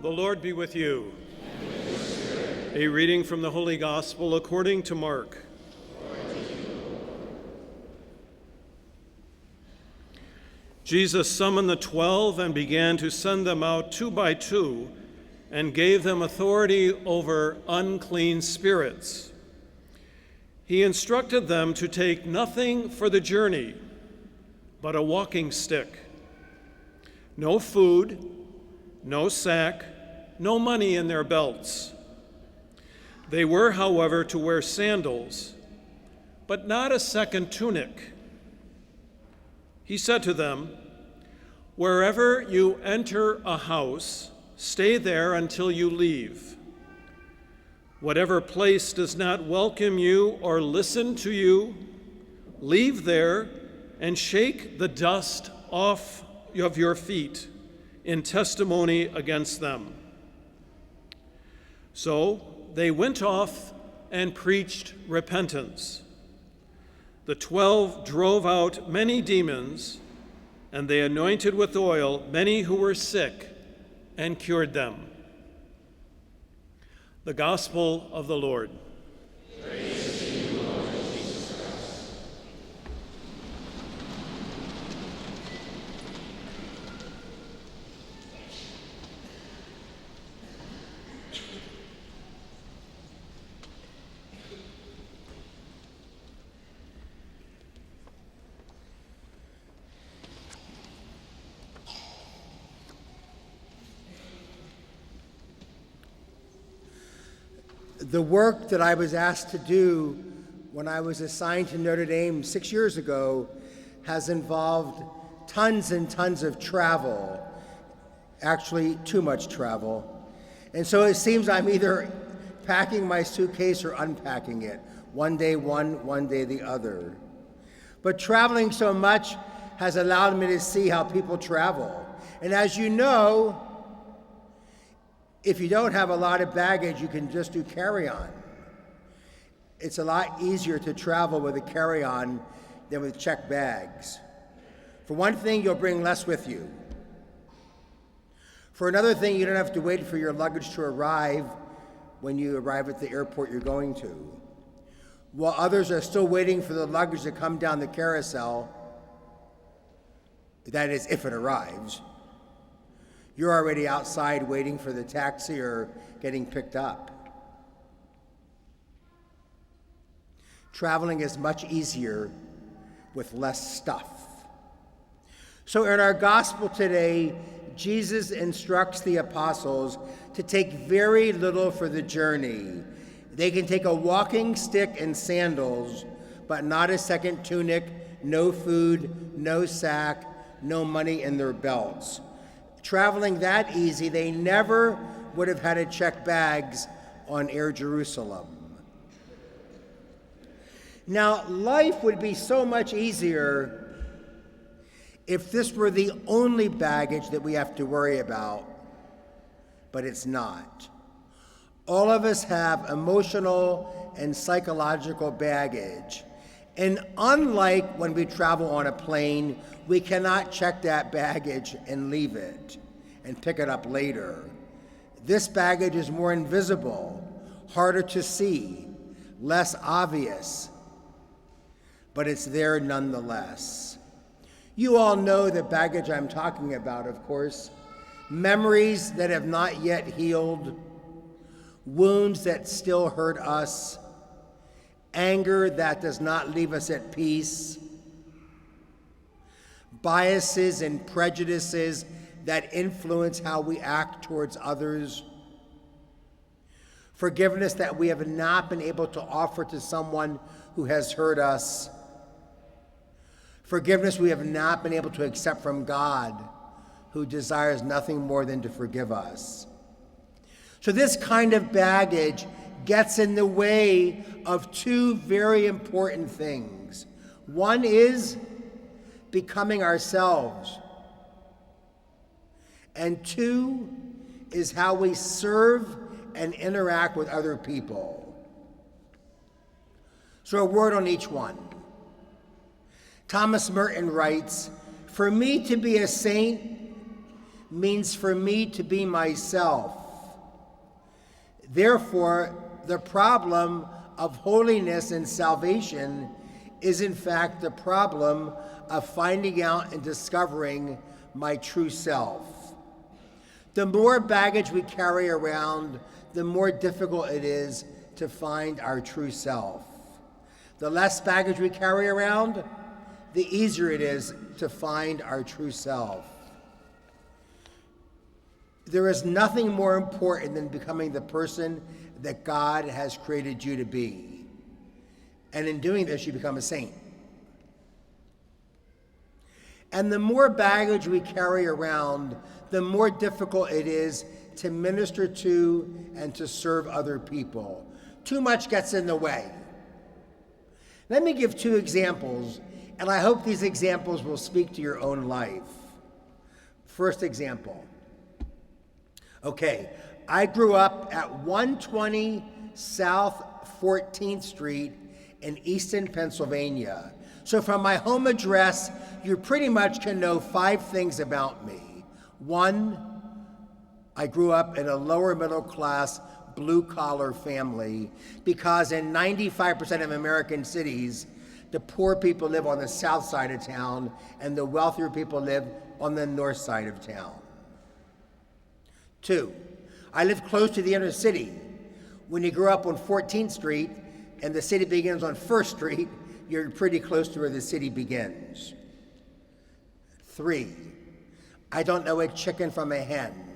The Lord be with you. And with your spirit. A reading from the Holy Gospel according to Mark. Jesus summoned the 12 and began to send them out 2 by 2 and gave them authority over unclean spirits. He instructed them to take nothing for the journey but a walking stick, no food, no sack, no money in their belts. They were, however, to wear sandals, but not a second tunic. He said to them, "Wherever you enter a house, stay there until you leave. Whatever place does not welcome you or listen to you, leave there and shake the dust off of your feet in testimony against them." So they went off and preached repentance. The 12 drove out many demons, and they anointed with oil many who were sick and cured them. The Gospel of the Lord. Praise to you, Lord Jesus Christ. The work that I was asked to do when I was assigned to Notre Dame 6 years ago has involved tons and tons of travel, actually too much travel. And so it seems I'm either packing my suitcase or unpacking it, one day one day the other. But traveling so much has allowed me to see how people travel. And as you know, if you don't have a lot of baggage, you can just do carry-on. It's a lot easier to travel with a carry-on than with checked bags. For one thing, you'll bring less with you. For another thing, you don't have to wait for your luggage to arrive when you arrive at the airport you're going to. While others are still waiting for the luggage to come down the carousel, that is, if it arrives, you're already outside waiting for the taxi or getting picked up. Traveling is much easier with less stuff. So in our gospel today, Jesus instructs the apostles to take very little for the journey. They can take a walking stick and sandals, but not a second tunic, no food, no sack, no money in their belts. Traveling that easy, they never would have had to check bags on Air Jerusalem. Now, life would be so much easier if this were the only baggage that we have to worry about, but it's not. All of us have emotional and psychological baggage. And unlike when we travel on a plane, we cannot check that baggage and leave it and pick it up later. This baggage is more invisible, harder to see, less obvious, but it's there nonetheless. You all know the baggage I'm talking about, of course. Memories that have not yet healed, wounds that still hurt us, anger that does not leave us at peace, biases and prejudices that influence how we act towards others, forgiveness that we have not been able to offer to someone who has hurt us, forgiveness we have not been able to accept from God, who desires nothing more than to forgive us. So this kind of baggage gets in the way of 2 very important things. One is becoming ourselves, and 2 is how we serve and interact with other people. So a word on each one. Thomas Merton writes, "For me to be a saint means for me to be myself. Therefore, the problem of holiness and salvation is in fact the problem of finding out and discovering my true self. The more baggage we carry around, the more difficult it is to find our true self. The less baggage we carry around, the easier it is to find our true self. There is nothing more important than becoming the person that God has created you to be. And in doing this, you become a saint. And the more baggage we carry around, the more difficult it is to minister to and to serve other people. Too much gets in the way. Let me give 2 examples, and I hope these examples will speak to your own life. First example. Okay, I grew up at 120 South 14th Street in Easton, Pennsylvania. So from my home address, you pretty much can know 5 things about me. 1, I grew up in a lower middle class, blue-collar family because in 95% of American cities, the poor people live on the south side of town and the wealthier people live on the north side of town. 2, I live close to the inner city. When you grow up on 14th Street and the city begins on 1st Street, you're pretty close to where the city begins. 3, I don't know a chicken from a hen.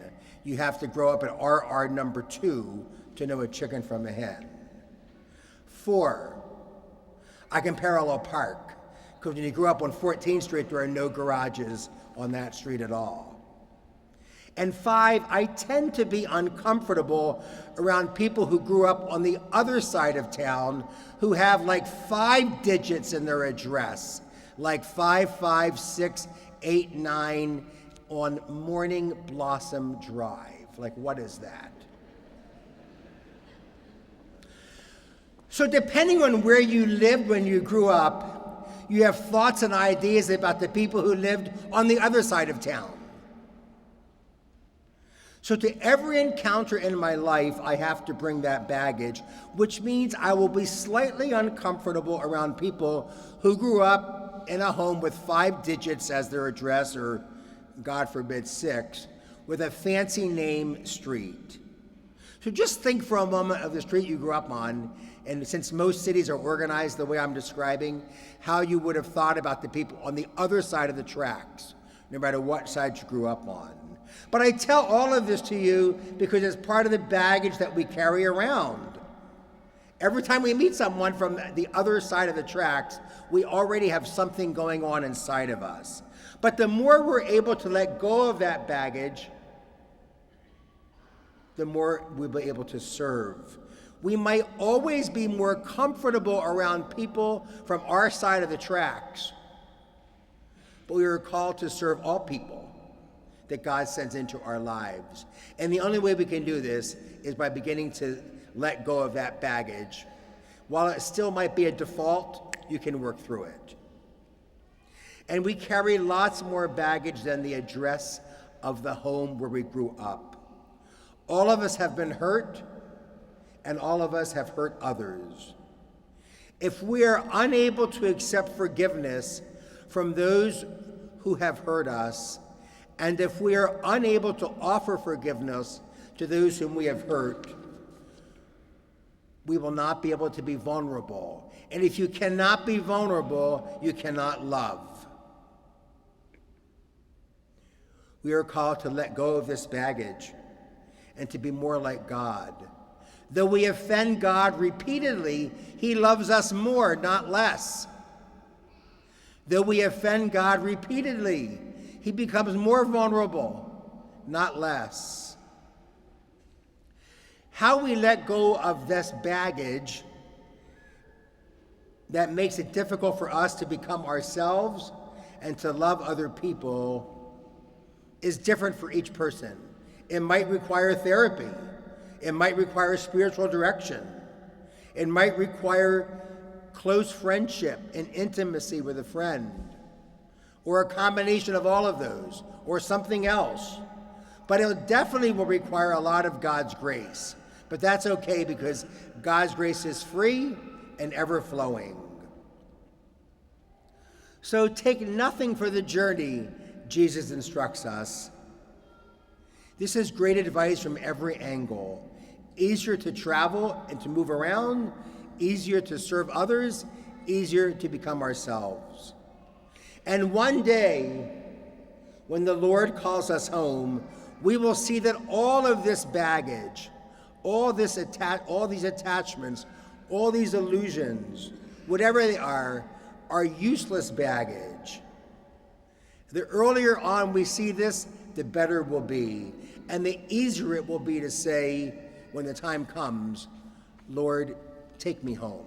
You have to grow up at RR number 2 to know a chicken from a hen. 4, I can parallel park, because when you grew up on 14th Street, there are no garages on that street at all. And 5, I tend to be uncomfortable around people who grew up on the other side of town who have like 5 digits in their address, like 55689 on Morning Blossom Drive. Like, what is that? So depending on where you lived when you grew up, you have thoughts and ideas about the people who lived on the other side of town. So to every encounter in my life, I have to bring that baggage, which means I will be slightly uncomfortable around people who grew up in a home with 5 digits as their address, or God forbid 6, with a fancy name street. So just think for a moment of the street you grew up on, and since most cities are organized the way I'm describing, how you would have thought about the people on the other side of the tracks, no matter what side you grew up on. But I tell all of this to you because it's part of the baggage that we carry around. Every time we meet someone from the other side of the tracks, we already have something going on inside of us. But the more we're able to let go of that baggage, the more we'll be able to serve. We might always be more comfortable around people from our side of the tracks, but we are called to serve all people that God sends into our lives. And the only way we can do this is by beginning to let go of that baggage. While it still might be a default, you can work through it. And we carry lots more baggage than the address of the home where we grew up. All of us have been hurt, and all of us have hurt others. If we are unable to accept forgiveness from those who have hurt us, and if we are unable to offer forgiveness to those whom we have hurt, we will not be able to be vulnerable. And if you cannot be vulnerable, you cannot love. We are called to let go of this baggage and to be more like God. Though we offend God repeatedly, He loves us more, not less. Though we offend God repeatedly, He becomes more vulnerable, not less. How we let go of this baggage that makes it difficult for us to become ourselves and to love other people is different for each person. It might require therapy. It might require spiritual direction. It might require close friendship and intimacy with a friend, or a combination of all of those, or something else. But it definitely will require a lot of God's grace. But that's okay because God's grace is free and ever-flowing. So take nothing for the journey, Jesus instructs us. This is great advice from every angle. Easier to travel and to move around, easier to serve others, easier to become ourselves. And one day, when the Lord calls us home, we will see that all of this baggage, all these attachments, all these illusions, whatever they are useless baggage. The earlier on we see this, the better it will be. And the easier it will be to say, when the time comes, Lord, take me home.